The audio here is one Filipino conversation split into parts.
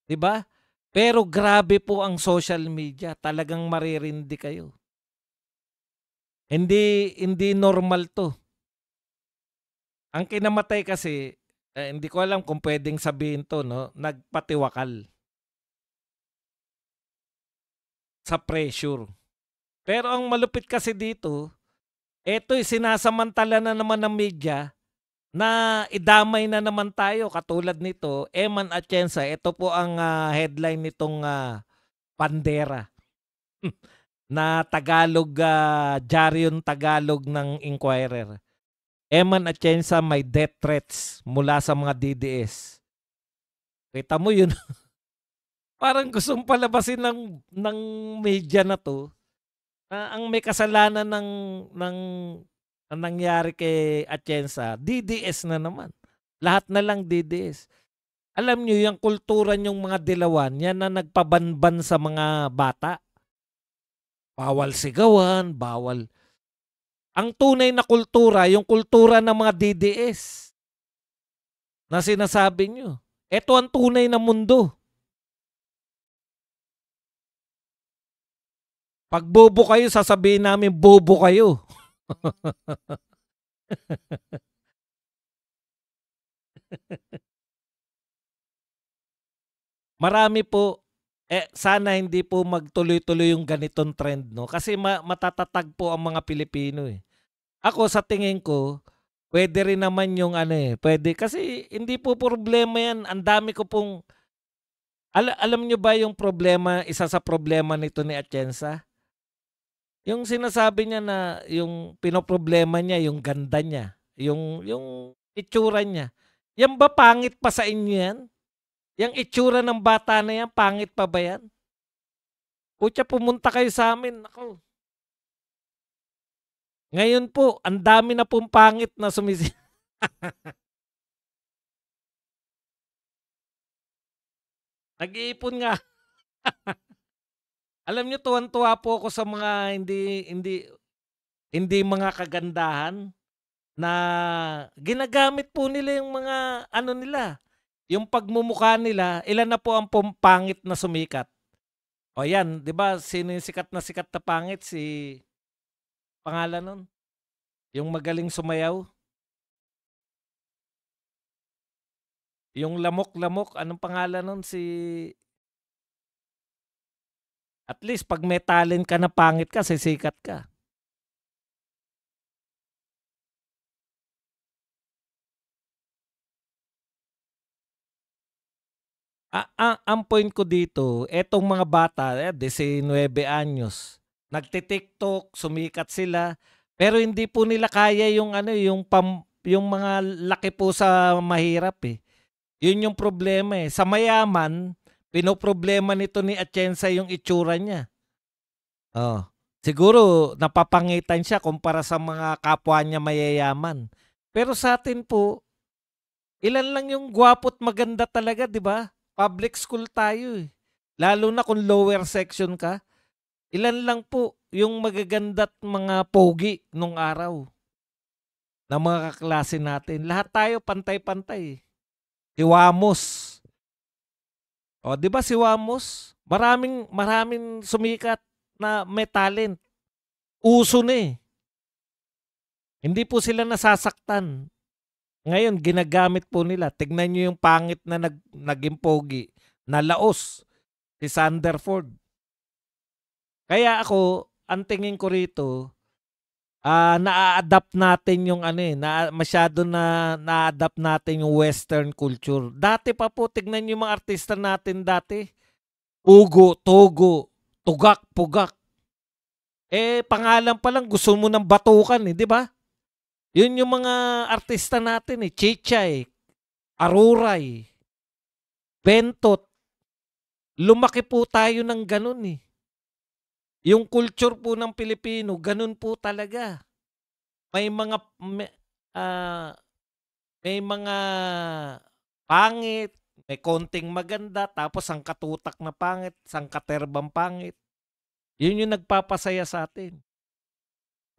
'di ba? Pero grabe po ang social media, talagang maririndi kayo. Hindi normal 'to. Ang kinamatay kasi, hindi ko alam kung puwedeng sabihin 'to 'no, nagpatiwakal sa pressure. Pero ang malupit kasi dito, eto'y sinasamantala na naman ng media na idamay na naman tayo katulad nito, Eman Atienza, ito po ang, headline nitong, Bandera na Tagalog, Diaryong Tagalog ng Inquirer. Eman Atienza may death threats mula sa mga DDS. Kita mo yun, parang gustong palabasin ng media na 'to na ang may kasalanan ng ang nangyari kay Atienza, DDS na naman. Lahat na lang DDS. Alam niyo yung kultura niyong mga dilawan, yan na nagpabanban sa mga bata. Bawal sigawan, bawal. Ang tunay na kultura, yung kultura ng mga DDS na sinasabi niyo. Ito ang tunay na mundo. Pag bobo kayo, sasabihin namin bobo kayo. Marami po, sana hindi po magtuloy-tuloy yung ganitong trend, no? Kasi matatatag po ang mga Pilipino eh. Ako sa tingin ko, puwede rin naman yung ano, puwede kasi hindi po problema 'yan. Ang dami ko pong alam niyo ba yung problema, isa sa problema nito ni Atienza? Yung sinasabi niya na yung pinoproblema niya yung ganda niya, yung itsura niya. Yan ba pangit pa sa inyo yan? Yang itsura ng bata na yan, pangit pa ba yan? Putya, pumunta kayo sa'min, naku. Ngayon po, ang dami na pong pangit na Nag-iipon nga. Alam niyo tuwang-tuwa po ako sa mga hindi hindi hindi mga kagandahan na ginagamit po nila yung mga ano nila, yung pagmumukha nila, ilan na po ang pangit na sumikat. O yan, 'di ba sino yung sikat na pangit, si pangalan nun, yung magaling sumayaw, yung lamok-lamok, anong pangalan nun, si at least 'pag may talent ka na pangit ka, sisikat ka. Ang point ko dito, etong mga bata, 19 anyos, nagti-TikTok, sumikat sila, pero hindi po nila kaya yung ano, yung mga laki po sa mahirap, eh. Yun yung problema, eh. Sa mayaman, pinoproblema nito ni Atienza yung itsura niya. Oh. Siguro napapangitan siya kumpara sa mga kapwa niya mayayaman. Pero sa atin po, ilan lang yung gwapo't maganda talaga, 'di ba? Public school tayo eh. Lalo na kung lower section ka, ilan lang po yung magaganda't mga pogi nung araw na mga kaklase natin. Lahat tayo pantay-pantay. Si Wamos. O, 'di ba si Wamos? Maraming sumikat na may talent. Uso na eh. Hindi po sila nasasaktan. Ngayon, ginagamit po nila. Tignan nyo yung pangit na naging pogi. Nalaos. Si Sanderford. Kaya ako, ang tingin ko rito, na-adapt natin yung ano eh, masyado na-adapt natin yung western culture. Dati pa po, tignan nyo yung mga artista natin dati. Ugo, Togo, Tugak, Pugak. Pangalan pa lang gusto mo ng batukan eh, di ba? Yun yung mga artista natin eh. Chichay, Aruray, Bentot. Lumaki po tayo ng ganun eh. Yung culture po ng Pilipino, ganun po talaga. May mga ah, may mga pangit, may konting maganda, tapos ang katutak na pangit, sangkaterbang pangit. Yun yung nagpapasaya sa atin.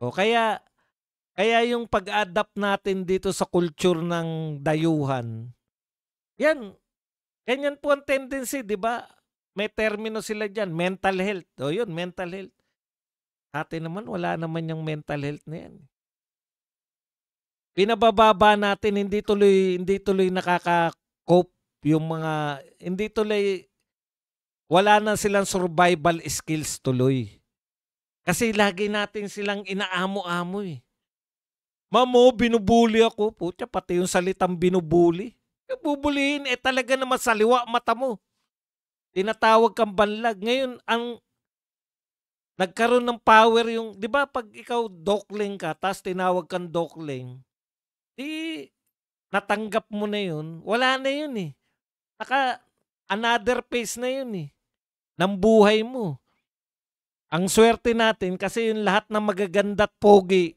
O kaya yung pag-adapt natin dito sa culture ng dayuhan, yan, Ganyan po ang tendency, 'di ba? May termino sila diyan, mental health. O yun, mental health. Sa'tin naman wala naman yang mental health na yan. Pinabababa natin, hindi tuloy nakaka-cope yung mga hindi tuloy wala na silang survival skills tuloy. Kasi lagi natin silang inaamo-amo, eh. "Ma'am, binubully ako." Putya, pati yung salitang binubully. Eh, bubulihin, eh, talaga naman saliwa mata mo. Tinatawag kang banlag. Ngayon ang nagkaroon ng power yung 'di ba 'pag ikaw dokling ka ta's tinawag kang dokling, 'di natanggap mo na yun, wala na yun, eh. Another phase na yun, eh, ng buhay mo. Ang swerte natin kasi yung lahat ng magaganda at pogi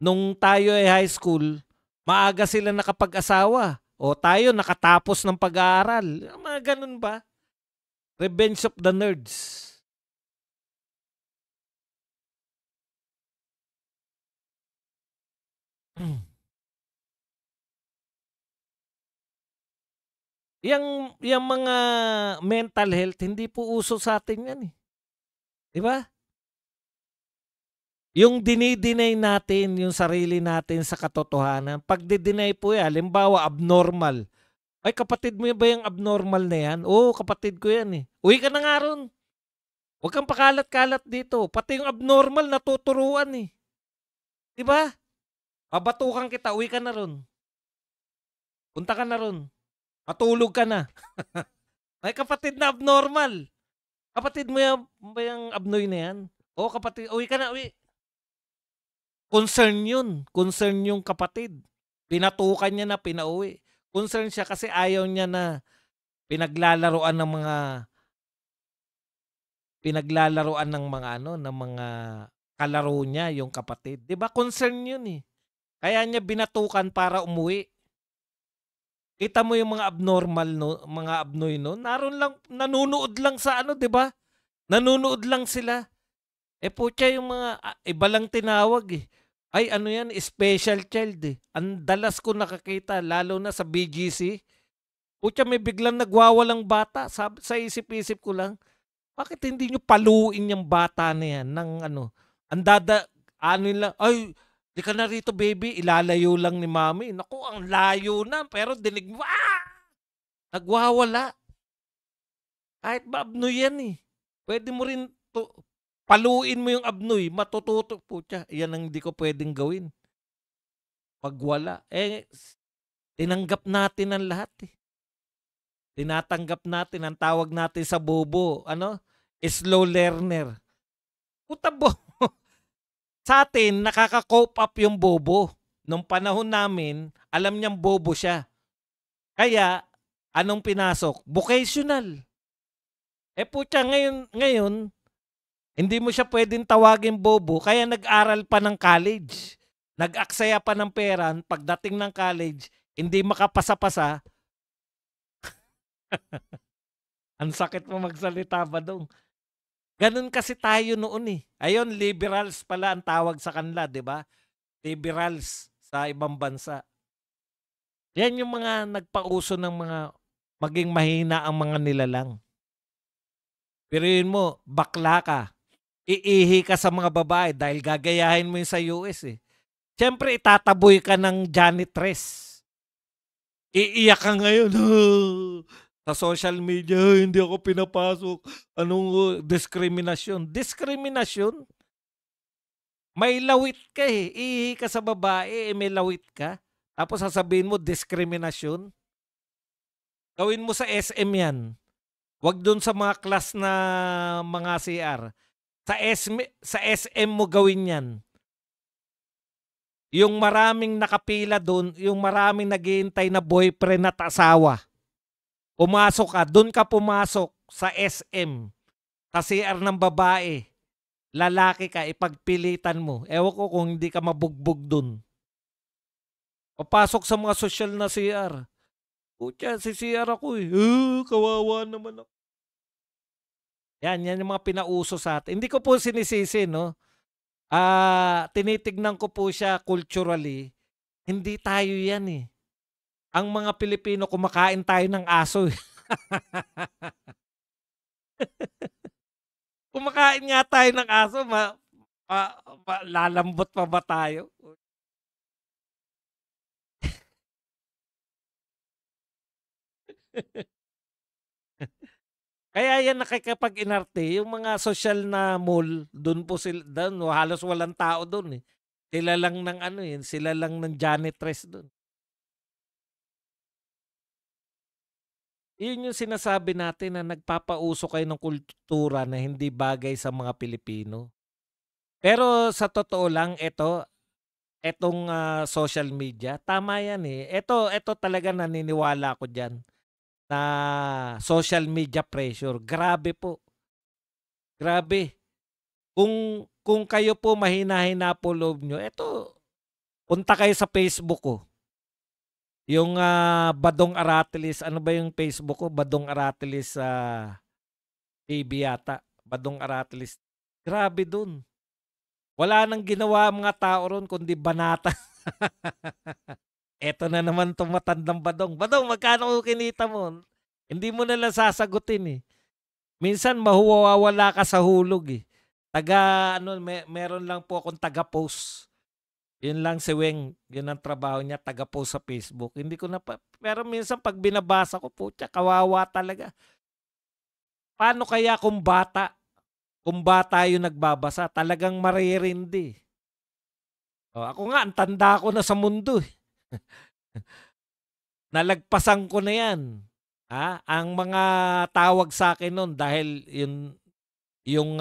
nung tayo ay high school, maaga sila nakapag-asawa. O tayo nakatapos ng pag-aaral. Mga ganun ba? Revenge of the nerds. Yang mga mental health, hindi po uso sa atin yan, eh. 'Di ba? Yung dini-deny natin yung sarili natin sa katotohanan. Pagde-deny po yan, halimbawa abnormal. Ay, kapatid mo ba yung abnormal na yan? Oo, kapatid ko yan, eh. Uwi ka na nga ron. Huwag kang pakalat-kalat dito. Pati yung abnormal natuturuan, eh. 'Di ba? Babatukan kita, uwi ka na ron. Punta ka na ron. Matulog ka na. May kapatid na abnormal. Kapatid mo yan, ba yung abnoy na yan? Oo, kapatid. Uwi ka na, uwi. Concern yun. Concern yung kapatid. Pinatukan niya na, pinauwi. Concern siya kasi ayaw niya na pinaglalaroan ng mga ng mga kalaro niya yung kapatid. 'Di ba concern yun, eh. Kaya niya binatukan para umuwi. Kita mo yung mga abnormal no, mga abnoy no, naroon lang, nanonood lang sa ano, 'di ba? Nanonood lang sila. Eh putya yung mga iba lang tinawag, eh. Ay ano yan, special child, eh. Ang dalas ko nakakita lalo na sa BGC. Putya, may biglang nagwawalang bata. Sa isip-isip ko lang, bakit hindi nyo paluin yung bata na yan ng ano? Ano lang, ay, di ka na rito baby, ilalayo lang ni mami. Naku, ang layo na, pero dinig mo, nagwawala. Kahit ba abnoy yan, eh. Pwede mo rin paluin mo yung abnoy, matututo. Putya, yan ang hindi ko pwedeng gawin. Pag wala, eh, tinanggap natin ang lahat, eh. Tinatanggap natin, ang tawag natin sa bobo, ano? Slow learner. Puta bo. Sa atin, nakaka-cope up yung bobo. Nung panahon namin, alam niyang bobo siya. Kaya, anong pinasok? Vocational. Eh putya, ngayon, hindi mo siya pwedeng tawagin bobo, kaya nag-aral pa ng college. Nag-aksaya pa ng pera, pagdating ng college, hindi makapasa-pasa. Ang sakit mo magsalita ba dong? Ganun kasi tayo noon, eh. Ayun, liberals pala ang tawag sa kanila, 'di ba? Liberals sa ibang bansa. Yan yung mga nagpauso ng mga maging mahina ang mga nilalang. Piruin mo, bakla ka. Iihi ka sa mga babae dahil gagayahin mo yung sa US, eh. Siyempre, itataboy ka ng janitress. Iiyak ka ngayon. Sa social media, hindi ako pinapasok. Anong diskriminasyon? Diskriminasyon? May lawit ka, eh. Ihi ka sa babae, eh, may lawit ka. Tapos sasabihin mo, diskriminasyon? Gawin mo sa SM yan. Wag doon sa mga class na mga CR. Sa SM mo gawin yan. Yung maraming nakapila doon, yung maraming naghihintay na boyfriend at asawa. Pumasok ka, doon ka pumasok sa SM. Sa CR ng babae. Lalaki ka, ipagpilitan mo. Ewan ko kung hindi ka mabugbog doon. Papasok sa mga social na CR. Putya, si CR ako, eh. Kawawa naman ako. Yan yung mga pinauso sa atin. Hindi ko po sinisisi, no? Tinitignan ko po siya culturally. Hindi tayo yan, eh. Ang mga Pilipino, kumakain tayo ng aso, eh. Kumakain nga tayo ng aso lalambot pa ba tayo? Kaya yan nakikipag-inarte yung mga sosyal na mall, dun po dun halos walang tao dun, eh. Sila lang ng ano, eh, sila lang ng janitress dun. Yun yung sinasabi natin na nagpapauso kayo ng kultura na hindi bagay sa mga Pilipino. Pero sa totoo lang etong, social media, tama yan, eh. Eto talaga naniniwala ako diyan na social media pressure. Grabe po, grabe. Kung kayo po mahina-hina po loob niyo, eto punta kayo sa Facebook ko. Yung, Badong Aratilis, ano ba yung Facebook ko? Badong Aratilis, TV yata. Badong Aratilis. Grabe dun. Wala nang ginawa ang mga tao ron kundi banata. Eto na naman 'tong matandang Badong, "Badong magkano kinita mo?" Hindi mo na lang sasagutin, eh. Minsan mawawala ka sa hulog, eh. Taga-ano meron lang po akong taga-post. Yun lang si Weng, yun ang trabaho niya, taga-post sa Facebook. Hindi ko na pero minsan 'pag binabasa ko, putya kawawa talaga. Paano kaya kung bata yung nagbabasa, talagang maririndi. Oh, ako nga ang tanda ko na sa mundo, eh. Nalagpasan ko na 'yan. Ang mga tawag sa'kin nun dahil yung,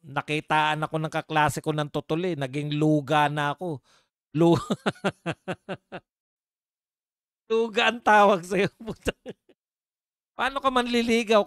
nakitaan ako ng kaklase ko ng tutuli, naging luga na ako. Lu luga ang tawag sa'yo, putang paano ka manliligaw